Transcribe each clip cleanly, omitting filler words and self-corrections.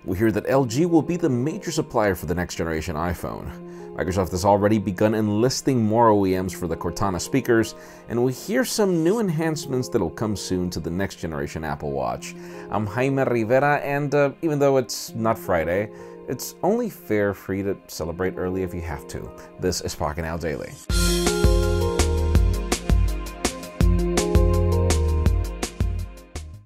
We hear that LG will be the major supplier for the next generation iPhone. Microsoft has already begun enlisting more OEMs for the Cortana speakers, and we hear some new enhancements that'll come soon to the next generation Apple Watch. I'm Jaime Rivera, and even though it's not Friday, it's only fair for you to celebrate early if you have to. This is Pocketnow Daily.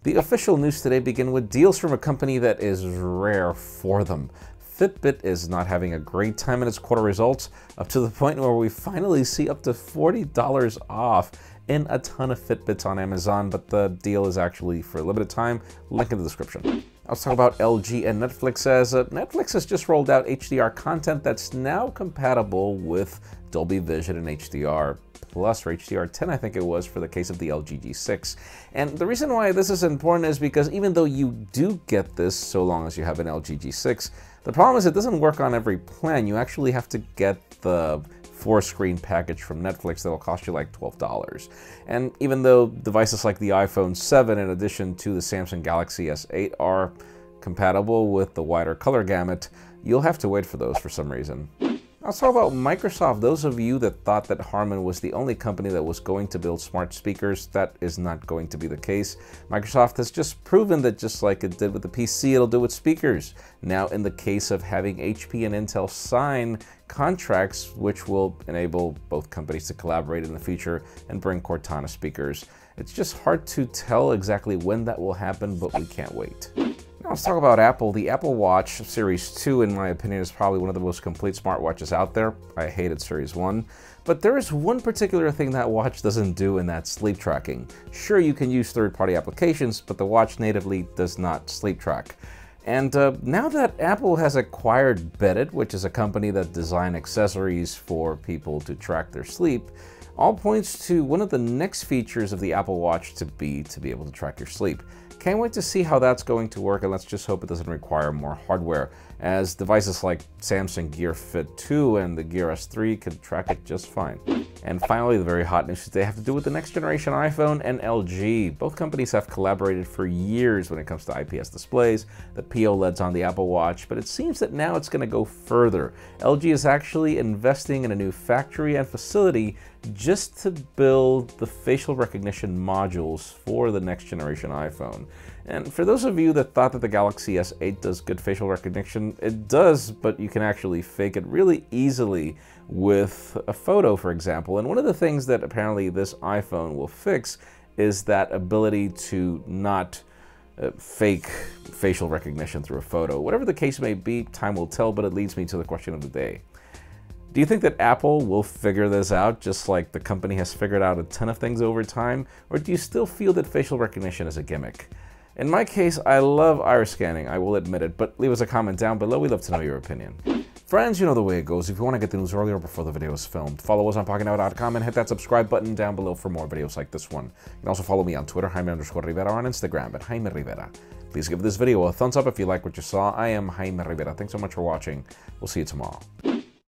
The official news today begin with deals from a company that is rare for them. Fitbit is not having a great time in its quarter results, up to the point where we finally see up to $40 off in a ton of Fitbits on Amazon, but the deal is actually for a limited time. Link in the description. Let's talk about LG and Netflix, as Netflix has just rolled out HDR content that's now compatible with Dolby Vision and HDR Plus, or HDR10 I think it was, for the case of the LG G6. And the reason why this is important is because even though you do get this so long as you have an LG G6, the problem is it doesn't work on every plan. You actually have to get the 4-screen package from Netflix that'll cost you like $12. And even though devices like the iPhone 7 in addition to the Samsung Galaxy S8 are compatible with the wider color gamut, you'll have to wait for those for some reason. Let's talk about Microsoft. Those of you that thought that Harman was the only company that was going to build smart speakers, that is not going to be the case. Microsoft has just proven that just like it did with the PC, it'll do with speakers. Now, in the case of having HP and Intel sign contracts, which will enable both companies to collaborate in the future and bring Cortana speakers. It's just hard to tell exactly when that will happen, but we can't wait. Now let's talk about Apple. The Apple Watch Series 2, in my opinion, is probably one of the most complete smartwatches out there. I hated Series 1. But there is one particular thing that watch doesn't do, and that's sleep tracking. Sure, you can use third-party applications, but the watch natively does not sleep track. And now that Apple has acquired Beddit, which is a company that designs accessories for people to track their sleep, all points to one of the next features of the Apple Watch to be able to track your sleep. Can't wait to see how that's going to work, and let's just hope it doesn't require more hardware, as devices like Samsung Gear Fit 2 and the Gear S3 could track it just fine. And finally, the very hot news today have to do with the next generation iPhone and LG. Both companies have collaborated for years when it comes to IPS displays, the POLEDs on the Apple Watch, but it seems that now it's going to go further. LG is actually investing in a new factory and facility just to build the facial recognition modules for the next generation iPhone. And for those of you that thought that the Galaxy S8 does good facial recognition, it does, but you can actually fake it really easily with a photo, for example. And one of the things that apparently this iPhone will fix is that ability to not fake facial recognition through a photo. Whatever the case may be, time will tell, but it leads me to the question of the day. Do you think that Apple will figure this out just like the company has figured out a ton of things over time? Or do you still feel that facial recognition is a gimmick? In my case, I love iris scanning, I will admit it, but leave us a comment down below. We'd love to know your opinion. Friends, you know the way it goes. If you want to get the news earlier or before the video is filmed, follow us on Pocketnow.com and hit that subscribe button down below for more videos like this one. You can also follow me on Twitter, Jaime_Rivera, or on Instagram at Jaime Rivera. Please give this video a thumbs up if you like what you saw. I am Jaime Rivera. Thanks so much for watching. We'll see you tomorrow.